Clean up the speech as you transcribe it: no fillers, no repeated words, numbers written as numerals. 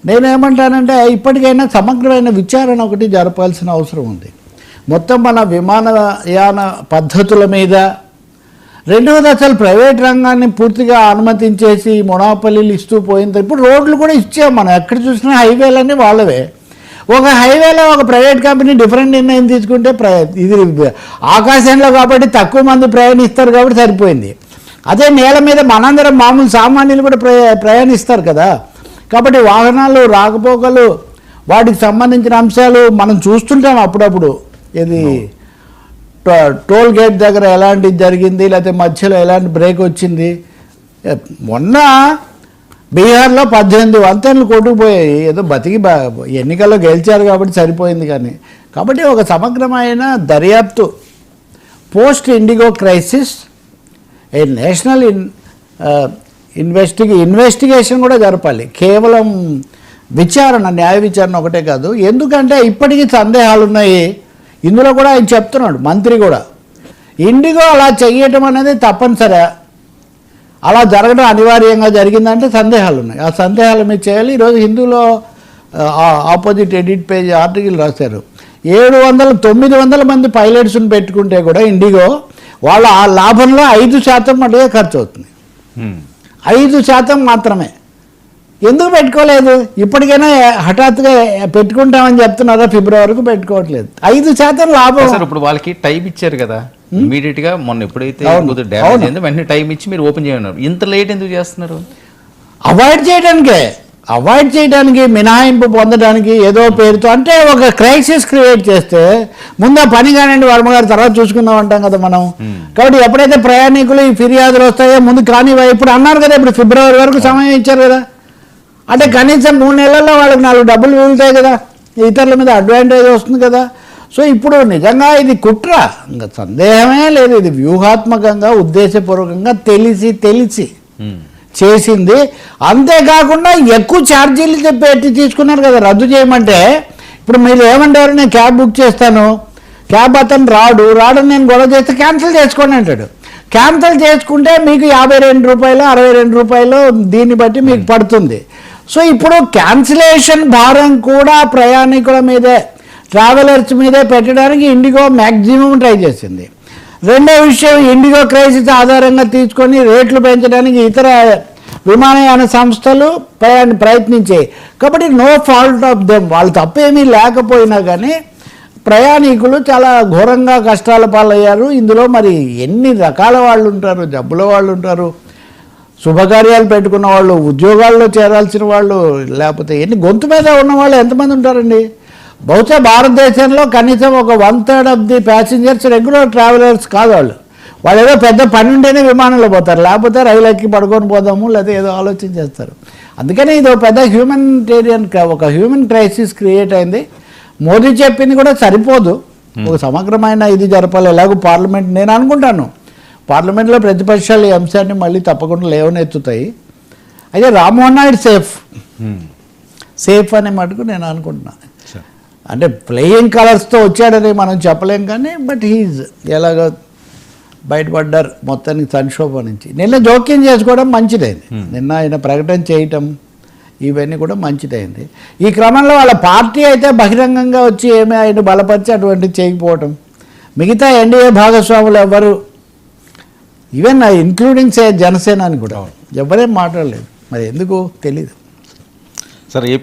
నేనేమంటానంటే ఇప్పటికైనా సమగ్రమైన విచారణ ఒకటి జరపాల్సిన అవసరం ఉంది. మొత్తం మన విమానయాన పద్ధతుల మీద. రెండవది, అసలు ప్రైవేట్ రంగాన్ని పూర్తిగా అనుమతించేసి మొనాపల్లీలు ఇస్తూ పోయింది. ఇప్పుడు రోడ్లు కూడా ఇచ్చాం మనం, ఎక్కడ చూసినా హైవేలన్నీ వాళ్ళవే. ఒక హైవేలో ఒక ప్రైవేట్ కంపెనీ డిఫరెంట్ నిర్ణయం తీసుకుంటే ఇది ఆకాశంలో కాబట్టి తక్కువ మంది ప్రయాణిస్తారు కాబట్టి సరిపోయింది. అదే నేల మీద మనందరం మామూలు సామాన్యులు కూడా ప్రయాణిస్తారు కదా. కాబట్టి వాహనాలు రాకపోకలు వాటికి సంబంధించిన అంశాలు మనం చూస్తుంటాం అప్పుడప్పుడు. ఇది టోల్ గేట్ దగ్గర ఎలాంటిది జరిగింది, లేకపోతే మధ్యలో ఎలాంటి బ్రేక్ వచ్చింది. మొన్న బీహార్లో 18 వంతెనలు కొట్టుకుపోయాయి. ఏదో బతికి ఎన్నికల్లో గెలిచారు కాబట్టి సరిపోయింది. కాబట్టి ఒక సమగ్రమైన దర్యాప్తు, పోస్ట్ ఇండిగో క్రైసిస్, ఏ నేషనల్ ఇన్వెస్టిగేషన్ కూడా జరపాలి. కేవలం విచారణ, న్యాయ విచారణ ఒకటే కాదు. ఎందుకంటే ఇప్పటికీ సందేహాలు ఉన్నాయి. ఇందులో కూడా ఆయన చెప్తున్నాడు, మంత్రి కూడా, ఇండిగో అలా చెయ్యటం అనేది తప్పనిసరి, అలా జరగడం అనివార్యంగా జరిగిందంటే సందేహాలు ఉన్నాయి. ఆ సందేహాలు మీరు చేయాలి. ఈరోజు హిందూలో ఆపోజిట్ ఎడిట్ పేజ్ ఆర్టికల్ రాశారు. 900 మంది పైలట్స్ని పెట్టుకుంటే కూడా ఇండిగో వాళ్ళ ఆ లాభంలో 5% మటుగా ఖర్చు అవుతుంది. 5% మాత్రమే. ఎందుకు పెట్టుకోలేదు? ఇప్పటికైనా హఠాత్తుగా పెట్టుకుంటామని చెప్తున్నారా? ఫిబ్రవరికి పెట్టుకోవట్లేదు. 5% లాభం. ఇప్పుడు వాళ్ళకి టైం ఇచ్చారు కదా, ఇమీడియట్ గా మొన్న ఎప్పుడైతే డ్యామేజ్ అయిందో వెంటనే టైం ఇచ్చి మీరు ఓపెన్ చేయమన్నారు. ఇంత లేట్ ఎందుకు చేస్తున్నారు? అవాయిడ్ చేయడానికి మినహాయింపు పొందడానికి ఏదో పేరుతో, అంటే ఒక క్రైసిస్ క్రియేట్ చేస్తే ముందు ఆ పని కానివ్వండి వర్మగారు, తర్వాత చూసుకుందాం అంటాం కదా మనం. కాబట్టి ఎప్పుడైతే ప్రయాణికులు ఈ ఫిర్యాదులు వస్తాయో ముందు కానివ్వ. ఇప్పుడు అన్నారు కదా, ఇప్పుడు ఫిబ్రవరి వరకు సమయం ఇచ్చారు కదా. అంటే కనీసం 3 నెలల్లో వాళ్ళకి 4 డబ్బులు మిగులుతాయి కదా, ఇతరుల మీద అడ్వాంటేజ్ వస్తుంది కదా. సో ఇప్పుడు నిజంగా ఇది కుట్ర, ఇంకా సందేహమే లేదు. ఇది వ్యూహాత్మకంగా, ఉద్దేశపూర్వకంగా తెలిసి చేసింది. అంతేకాకుండా ఎక్కువ ఛార్జీలు పెట్టి తీసుకున్నారు కదా రద్దు చేయమంటే. ఇప్పుడు మీరు ఏమంటారు, నేను క్యాబ్ బుక్ చేస్తాను, క్యాబ్ అతను రాడు నేను గొడవ చేస్తే క్యాన్సిల్ చేసుకోండి అంటాడు. క్యాన్సిల్ చేసుకుంటే మీకు 52 రూపాయలు 62 రూపాయలు దీన్ని బట్టి మీకు పడుతుంది. సో ఇప్పుడు క్యాన్సిలేషన్ భారం కూడా ప్రయాణికుల మీదే, ట్రావెలర్స్ మీదే పెట్టడానికి ఇండిగో మ్యాక్సిమం ట్రై చేసింది. రెండో విషయం, ఇండిగో క్రైసిస్ ఆధారంగా తీసుకొని రేట్లు పెంచడానికి ఇతర విమానయాన సంస్థలు ప్రయత్నించాయి. కాబట్టి నో ఫాల్ట్ ఆఫ్ దెమ్, వాళ్ళు తప్పేమీ లేకపోయినా కానీ ప్రయాణికులు చాలా ఘోరంగా కష్టాల పాలయ్యారు. ఇందులో మరి ఎన్ని రకాల వాళ్ళు ఉంటారు, జబ్బుల వాళ్ళు ఉంటారు, శుభకార్యాలు పెట్టుకున్న వాళ్ళు, ఉద్యోగాల్లో చేరాల్సిన వాళ్ళు, లేకపోతే ఎన్ని గొంతు మీద ఉన్న వాళ్ళు ఎంతమంది ఉంటారండి. బహుశా భారతదేశంలో కనీసం ఒక 1/3 of the passengers regular travellers కాదు. వాళ్ళు ఏదో పెద్ద పని ఉంటేనే విమానంలో పోతారు, లేకపోతే రైలు ఎక్కి పడుకొని పోదాము లేదా ఏదో ఆలోచన చేస్తారు. అందుకని ఇది ఒక పెద్ద ఒక హ్యూమన్ క్రైసిస్ క్రియేట్ అయింది. మోదీ చెప్పింది కూడా సరిపోదు, ఒక సమగ్రమైన ఇది జరపాలి. ఎలాగో పార్లమెంట్, నేను అనుకుంటాను పార్లమెంట్లో ప్రతిపక్షాలు ఈ అంశాన్ని మళ్ళీ తప్పకుండా లేవనెత్తుతాయి. అయితే రామ్మోహన్ నాయుడు సేఫ్ అనే మటుకు నేను అనుకుంటున్నాను. అంటే ఫ్లయింగ్ కలర్స్తో వచ్చాడని మనం చెప్పలేం కానీ, బట్ హీజ్ ఎలాగో బయటపడ్డారు మొత్తానికి సంక్షోభం నుంచి. నిన్న జోక్యం చేసుకోవడం మంచిదైంది, నిన్న ఆయన ప్రకటన చేయటం ఇవన్నీ కూడా మంచిదైంది. ఈ క్రమంలో వాళ్ళ పార్టీ అయితే బహిరంగంగా వచ్చి ఏమీ ఆయన బలపరిచి అటువంటివి చేయకపోవటం, మిగతా ఎన్డీఏ భాగస్వాములు ఎవరు, ఈవెన్ ఇంక్లూడింగ్ జనసేన అని కూడా ఎవరేం మాట్లాడలేదు. మరి ఎందుకు తెలీదు. సరే.